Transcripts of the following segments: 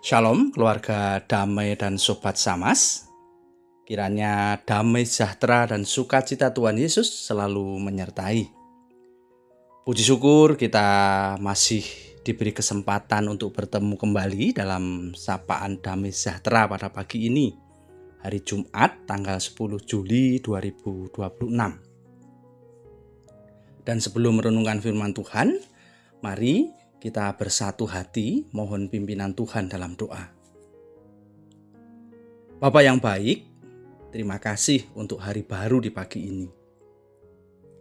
Shalom keluarga damai dan sobat Samas. Kiranya damai sejahtera dan sukacita Tuhan Yesus selalu menyertai. Puji syukur kita masih diberi kesempatan untuk bertemu kembali dalam sapaan damai sejahtera pada pagi ini, hari Jumat tanggal 10 Juli 2026. Dan sebelum merenungkan firman Tuhan, mari kita bersatu hati mohon pimpinan Tuhan dalam doa. Bapa yang baik, terima kasih untuk hari baru di pagi ini.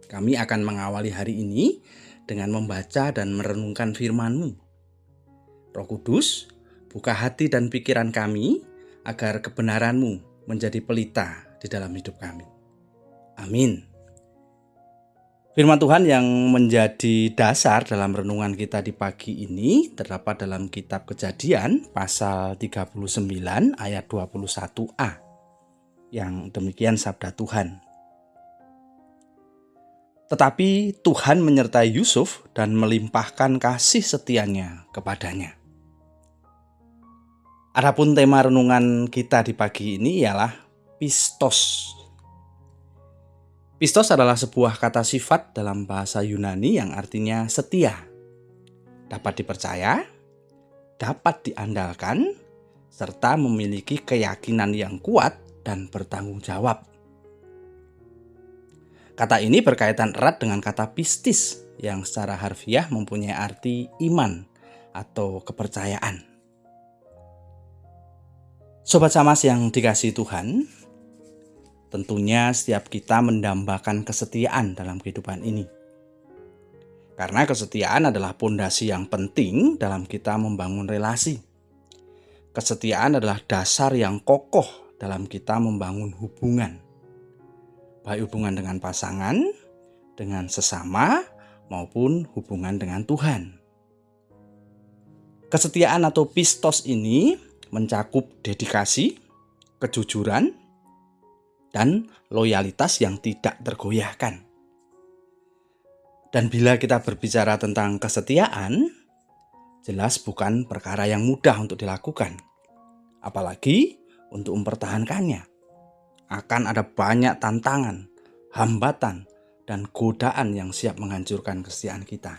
Kami akan mengawali hari ini dengan membaca dan merenungkan firman-Mu. Roh Kudus, buka hati dan pikiran kami agar kebenaran-Mu menjadi pelita di dalam hidup kami. Amin. Firman Tuhan yang menjadi dasar dalam renungan kita di pagi ini terdapat dalam kitab Kejadian pasal 39 ayat 21a. Yang demikian sabda Tuhan. Tetapi Tuhan menyertai Yusuf dan melimpahkan kasih setianya kepadanya. Adapun tema renungan kita di pagi ini ialah pistos. Pistos adalah sebuah kata sifat dalam bahasa Yunani yang artinya setia, dapat dipercaya, dapat diandalkan, serta memiliki keyakinan yang kuat dan bertanggung jawab. Kata ini berkaitan erat dengan kata pistis yang secara harfiah mempunyai arti iman atau kepercayaan. Sobat Samas yang dikasihi Tuhan, tentunya setiap kita mendambakan kesetiaan dalam kehidupan ini. Karena kesetiaan adalah pondasi yang penting dalam kita membangun relasi. Kesetiaan adalah dasar yang kokoh dalam kita membangun hubungan. Baik hubungan dengan pasangan, dengan sesama, maupun hubungan dengan Tuhan. Kesetiaan atau pistos ini mencakup dedikasi, kejujuran, dan loyalitas yang tidak tergoyahkan. Dan bila kita berbicara tentang kesetiaan, jelas bukan perkara yang mudah untuk dilakukan. Apalagi untuk mempertahankannya. Akan ada banyak tantangan, hambatan, dan godaan yang siap menghancurkan kesetiaan kita.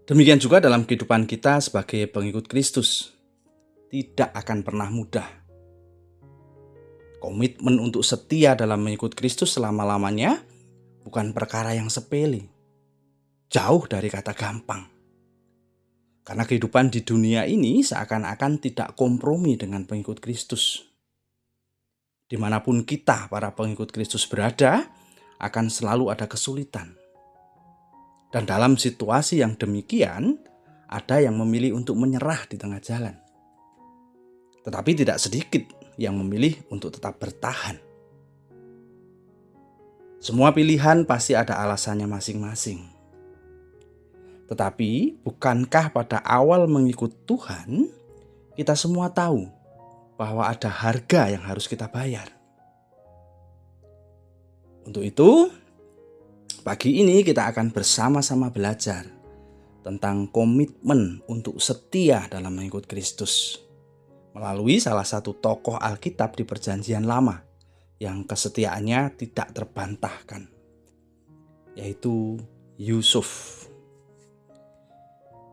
Demikian juga dalam kehidupan kita sebagai pengikut Kristus. Tidak akan pernah mudah. Komitmen untuk setia dalam mengikut Kristus selama-lamanya bukan perkara yang sepele. Jauh dari kata gampang. Karena kehidupan di dunia ini seakan-akan tidak kompromi dengan pengikut Kristus. Dimanapun kita, para pengikut Kristus berada, akan selalu ada kesulitan. Dan dalam situasi yang demikian, ada yang memilih untuk menyerah di tengah jalan. Tetapi tidak sedikit yang memilih untuk tetap bertahan. Semua pilihan pasti ada alasannya masing-masing. Tetapi bukankah pada awal mengikut Tuhan, kita semua tahu bahwa ada harga yang harus kita bayar. Untuk itu, pagi ini kita akan bersama-sama belajar tentang komitmen untuk setia dalam mengikut Kristus. Melalui salah satu tokoh Alkitab di Perjanjian Lama yang kesetiaannya tidak terbantahkan, yaitu Yusuf.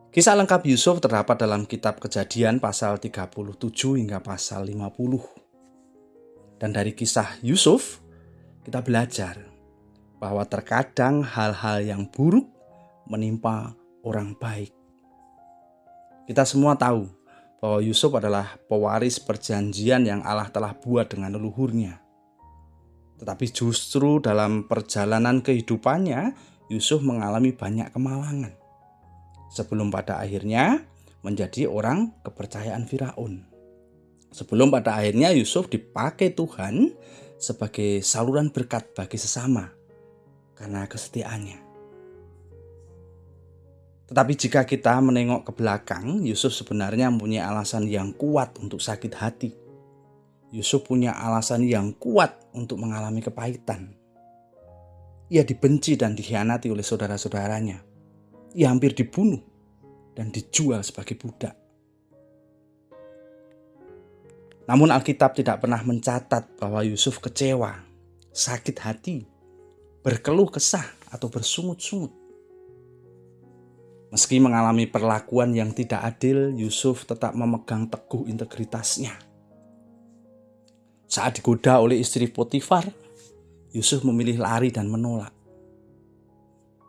Kisah lengkap Yusuf terdapat dalam kitab Kejadian pasal 37 hingga pasal 50. Dan dari kisah Yusuf, kita belajar bahwa terkadang hal-hal yang buruk menimpa orang baik. Kita semua tahu bahwa Yusuf adalah pewaris perjanjian yang Allah telah buat dengan leluhurnya. Tetapi justru dalam perjalanan kehidupannya, Yusuf mengalami banyak kemalangan. Sebelum pada akhirnya menjadi orang kepercayaan Firaun. Sebelum pada akhirnya Yusuf dipakai Tuhan sebagai saluran berkat bagi sesama karena kesetiaannya. Tetapi jika kita menengok ke belakang, Yusuf sebenarnya mempunyai alasan yang kuat untuk sakit hati. Yusuf punya alasan yang kuat untuk mengalami kepahitan. Ia dibenci dan dikhianati oleh saudara-saudaranya. Ia hampir dibunuh. dan dijual sebagai budak. Namun Alkitab tidak pernah mencatat bahwa Yusuf kecewa, sakit hati, berkeluh kesah, atau bersungut-sungut. Meski mengalami perlakuan yang tidak adil, Yusuf tetap memegang teguh integritasnya. Saat digoda oleh istri Potifar, Yusuf memilih lari dan menolak.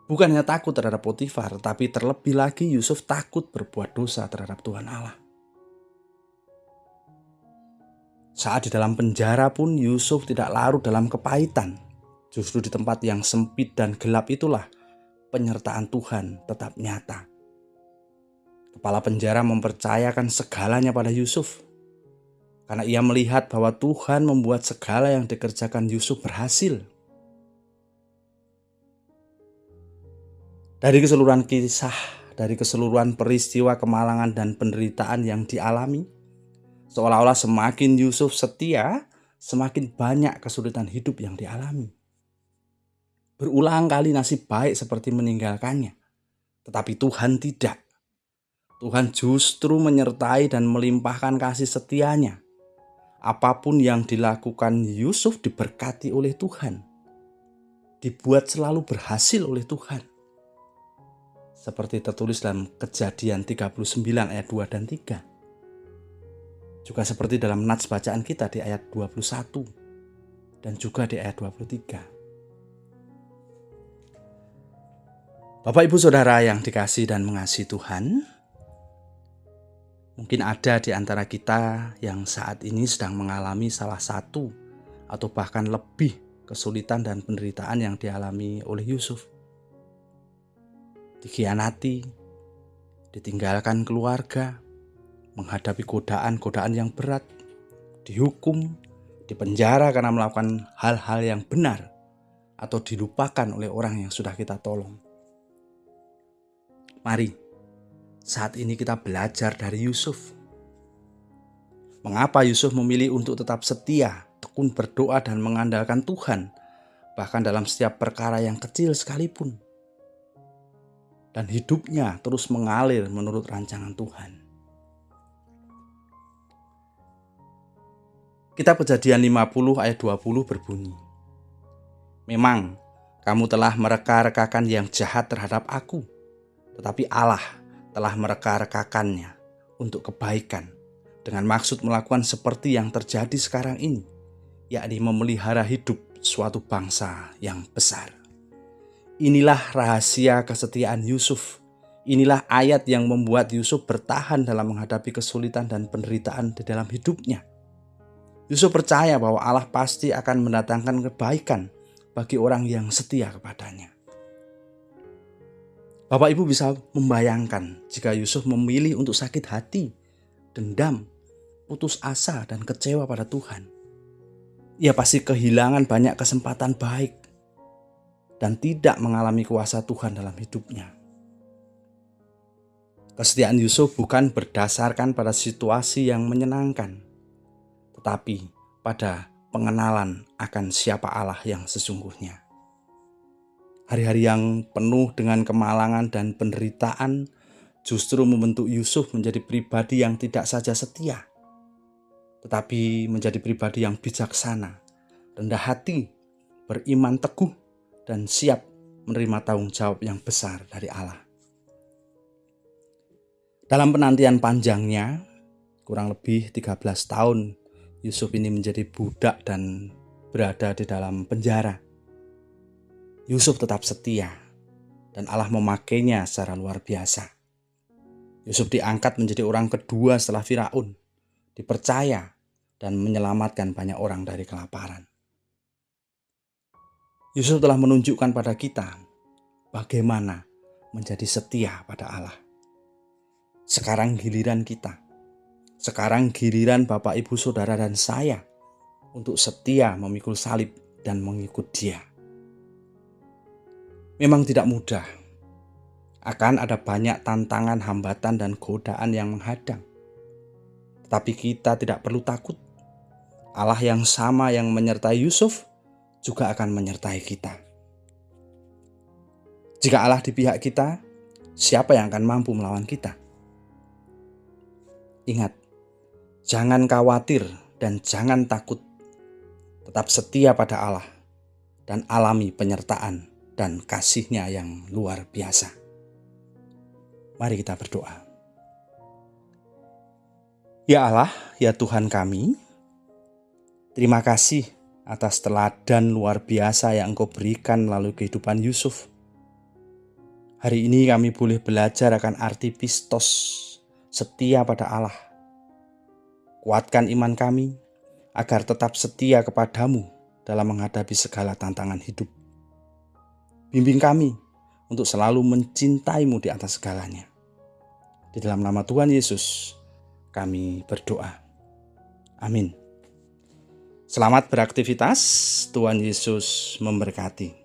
Bukan hanya takut terhadap Potifar, tapi terlebih lagi Yusuf takut berbuat dosa terhadap Tuhan Allah. Saat di dalam penjara pun Yusuf tidak larut dalam kepahitan. Justru di tempat yang sempit dan gelap itulah penyertaan Tuhan tetap nyata. Kepala penjara mempercayakan segalanya pada Yusuf, karena ia melihat bahwa Tuhan membuat segala yang dikerjakan Yusuf berhasil. Dari keseluruhan kisah, dari keseluruhan peristiwa kemalangan dan penderitaan yang dialami, seolah-olah semakin Yusuf setia, semakin banyak kesulitan hidup yang dialami. Berulang kali nasib baik seperti meninggalkannya, tetapi Tuhan tidak. Tuhan justru menyertai dan melimpahkan kasih setianya. Apapun yang dilakukan Yusuf diberkati oleh Tuhan, dibuat selalu berhasil oleh Tuhan. Seperti tertulis dalam Kejadian 39 ayat 2 dan 3. Juga seperti dalam nats bacaan kita di ayat 21 dan juga di ayat 23. Bapak Ibu Saudara yang dikasihi dan mengasihi Tuhan, mungkin ada di antara kita yang saat ini sedang mengalami salah satu atau bahkan lebih kesulitan dan penderitaan yang dialami oleh Yusuf. Dikhianati, ditinggalkan keluarga, menghadapi godaan-godaan yang berat, dihukum, dipenjara karena melakukan hal-hal yang benar, atau dilupakan oleh orang yang sudah kita tolong. Mari, saat ini kita belajar dari Yusuf. Mengapa Yusuf memilih untuk tetap setia, tekun berdoa dan mengandalkan Tuhan, bahkan dalam setiap perkara yang kecil sekalipun. Dan hidupnya terus mengalir menurut rancangan Tuhan. Kitab Kejadian 50 ayat 20 berbunyi, "Memang kamu telah mereka-rekakan yang jahat terhadap aku, tetapi Allah telah mereka-rekakannya untuk kebaikan dengan maksud melakukan seperti yang terjadi sekarang ini, yakni memelihara hidup suatu bangsa yang besar." Inilah rahasia kesetiaan Yusuf. Inilah ayat yang membuat Yusuf bertahan dalam menghadapi kesulitan dan penderitaan di dalam hidupnya. Yusuf percaya bahwa Allah pasti akan mendatangkan kebaikan bagi orang yang setia kepadanya. Bapak Ibu bisa membayangkan jika Yusuf memilih untuk sakit hati, dendam, putus asa, dan kecewa pada Tuhan. Ia pasti kehilangan banyak kesempatan baik dan tidak mengalami kuasa Tuhan dalam hidupnya. Kesetiaan Yusuf bukan berdasarkan pada situasi yang menyenangkan, tetapi pada pengenalan akan siapa Allah yang sesungguhnya. Hari-hari yang penuh dengan kemalangan dan penderitaan justru membentuk Yusuf menjadi pribadi yang tidak saja setia, tetapi menjadi pribadi yang bijaksana, rendah hati, beriman teguh, dan siap menerima tanggung jawab yang besar dari Allah. Dalam penantian panjangnya, kurang lebih 13 tahun, Yusuf ini menjadi budak dan berada di dalam penjara. Yusuf tetap setia dan Allah memakainya secara luar biasa. Yusuf diangkat menjadi orang kedua setelah Firaun, dipercaya dan menyelamatkan banyak orang dari kelaparan. Yusuf telah menunjukkan pada kita bagaimana menjadi setia pada Allah. Sekarang giliran kita. Sekarang giliran Bapak, Ibu, Saudara, dan saya untuk setia memikul salib dan mengikut Dia. Memang tidak mudah. Akan ada banyak tantangan, hambatan, dan godaan yang menghadang. Tetapi kita tidak perlu takut. Allah yang sama yang menyertai Yusuf juga akan menyertai kita. Jika Allah di pihak kita, siapa yang akan mampu melawan kita? Ingat, jangan khawatir dan jangan takut. Tetap setia pada Allah dan alami penyertaan dan kasih-Nya yang luar biasa. Mari kita berdoa. Ya Allah, ya Tuhan kami, terima kasih atas teladan luar biasa yang Engkau berikan melalui kehidupan Yusuf. Hari ini kami boleh belajar akan arti pistos, setia pada Allah. Kuatkan iman kami agar tetap setia kepadamu dalam menghadapi segala tantangan hidup. Bimbing kami untuk selalu mencintaimu di atas segalanya. Di dalam nama Tuhan Yesus kami berdoa. Amin. Selamat beraktivitas. Tuhan Yesus memberkati.